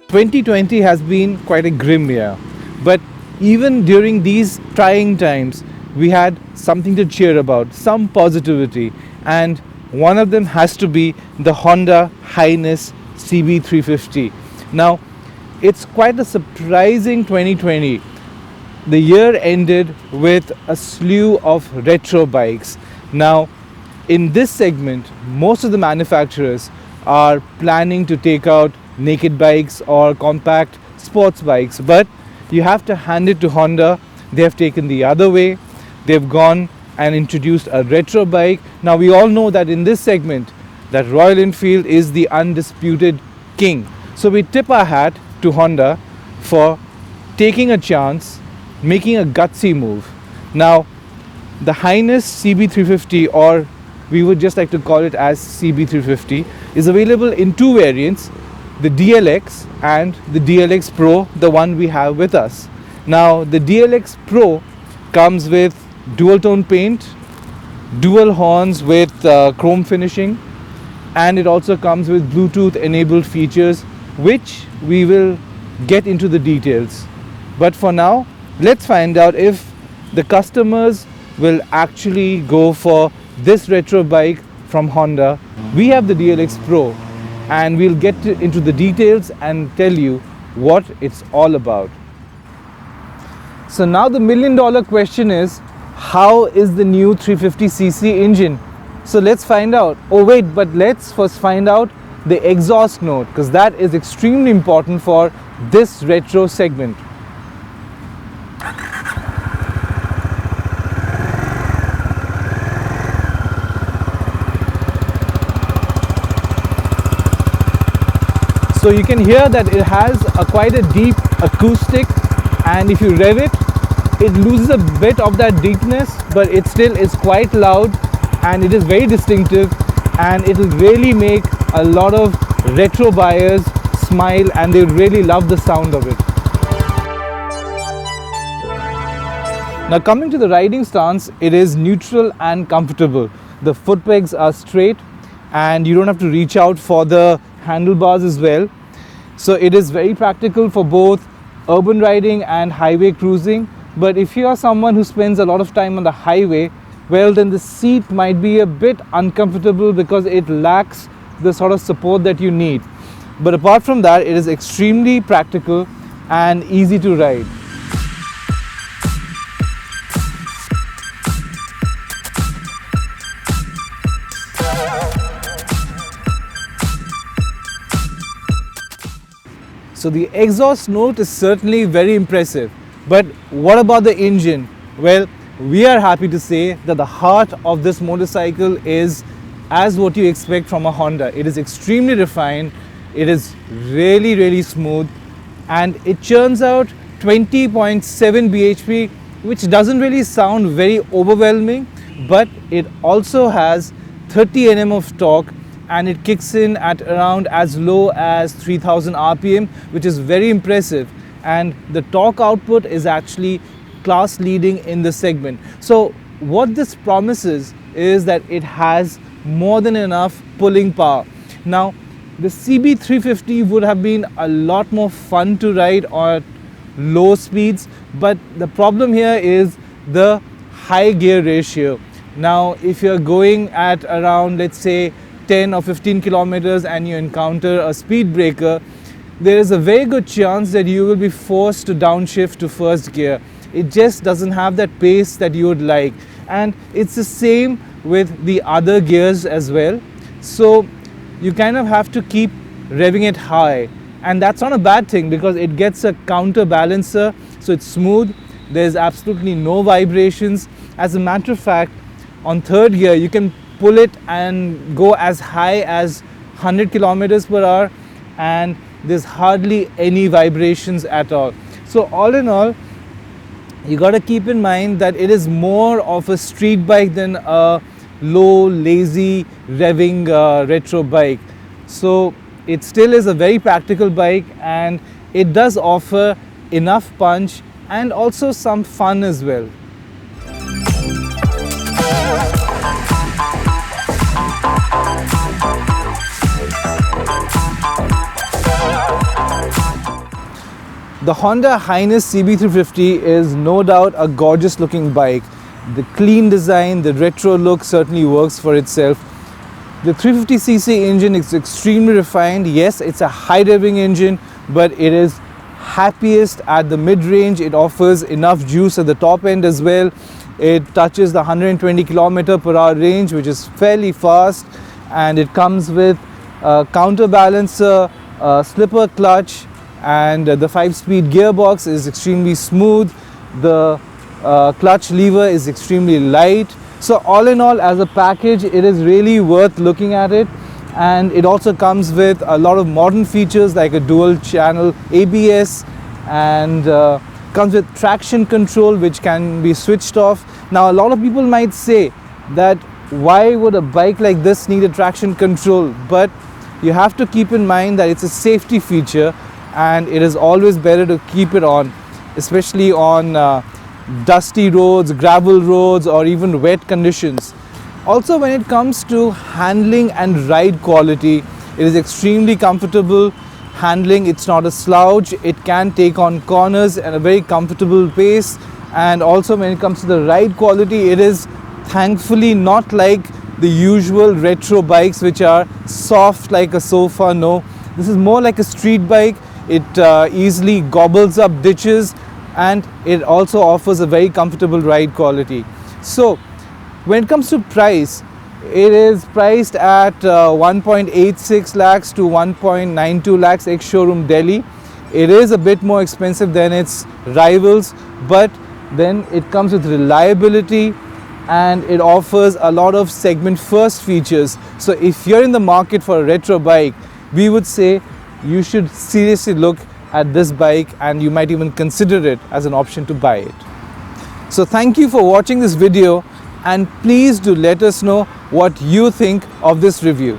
2020 has been quite a grim year, but even during these trying times, we had something to cheer about, some positivity, and one of them has to be the Honda Highness CB350. Now, it's quite a surprising 2020. The year ended with a slew of retro bikes. Now, in this segment, most of the manufacturers are planning to take out naked bikes or compact sports bikes, but you have to hand it to Honda. They have taken the other way. They've gone and introduced a retro bike. Now we all know that in this segment that Royal Enfield is the undisputed king. So we tip our hat to Honda for taking a chance, making a gutsy move. Now the Highness CB350, or we would just like to call it as CB350, is available in two variants, the DLX and the DLX Pro, the one we have with us. Now the DLX Pro comes with dual tone paint, dual horns with chrome finishing, and it also comes with Bluetooth enabled features, which we will get into the details. But for now, let's find out if the customers will actually go for this retro bike from Honda. We have the DLX Pro, and we'll get into the details and tell you what it's all about. So now the million-dollar question is, how is the new 350cc engine? So let's find out. Oh wait, but let's first find out the exhaust note, because that is extremely important for this retro segment. So you can hear that it has quite a deep acoustic, and if you rev it, it loses a bit of that deepness, but it still is quite loud and it is very distinctive, and it will really make a lot of retro buyers smile and they really love the sound of it. Now coming to the riding stance, it is neutral and comfortable. The foot pegs are straight and you don't have to reach out for the handlebars as well. So it is very practical for both urban riding and highway cruising. But if you are someone who spends a lot of time on the highway, well, then the seat might be a bit uncomfortable because it lacks the sort of support that you need. But apart from that, it is extremely practical and easy to ride. So the exhaust note is certainly very impressive. But what about the engine? Well, we are happy to say that the heart of this motorcycle is as what you expect from a Honda. It is extremely refined, it is really smooth, and it churns out 20.7 bhp, which doesn't really sound very overwhelming, but it also has 30 Nm of torque, and it kicks in at around as low as 3000 RPM, which is very impressive. And the torque output is actually class leading in the segment. So what this promises is that it has more than enough pulling power. Now the CB350 would have been a lot more fun to ride at low speeds, but the problem here is the high gear ratio. Now if you're going at around, let's say, 10 or 15 kilometers and you encounter a speed breaker, there is a very good chance that you will be forced to downshift to first gear. It just doesn't have that pace that you would like, and it's the same with the other gears as well. So you kind of have to keep revving it high, and that's not a bad thing because it gets a counterbalancer, so it's smooth. There's absolutely no vibrations. As a matter of fact, on third gear you can pull it and go as high as 100 kilometers per hour, and there's hardly any vibrations at all. So all in all, you got to keep in mind that it is more of a street bike than a low, lazy, revving retro bike. So it still is a very practical bike, and it does offer enough punch and also some fun as well. The Honda Highness CB350 is no doubt a gorgeous looking bike. The clean design, the retro look certainly works for itself. The 350cc engine is extremely refined. Yes, it's a high revving engine, but it is happiest at the mid-range. It offers enough juice at the top end as well. It touches the 120 km/h range, which is fairly fast, and it comes with a counterbalancer, a slipper clutch, and the 5-speed gearbox is extremely smooth. The clutch lever is extremely light. So all in all, as a package, it is really worth looking at it. And it also comes with a lot of modern features like a dual channel ABS, and comes with traction control, which can be switched off. Now a lot of people might say that why would a bike like this need a traction control, but you have to keep in mind that it's a safety feature, and it is always better to keep it on, especially on dusty roads, gravel roads, or even wet conditions. Also, when it comes to handling and ride quality, it is extremely comfortable handling. It's not a slouch. It can take on corners at a very comfortable pace. And also when it comes to the ride quality, it is thankfully not like the usual retro bikes which are soft like a sofa. No, this is more like a street bike. It easily gobbles up ditches, and it also offers a very comfortable ride quality. So when it comes to price, it is priced at 1.86 lakhs to 1.92 lakhs ex-showroom Delhi. It is a bit more expensive than its rivals, but then it comes with reliability, and it offers a lot of segment first features. So if you're in the market for a retro bike, we would say you should seriously look at this bike, and you might even consider it as an option to buy it. So thank you for watching this video, and please do let us know what you think of this review.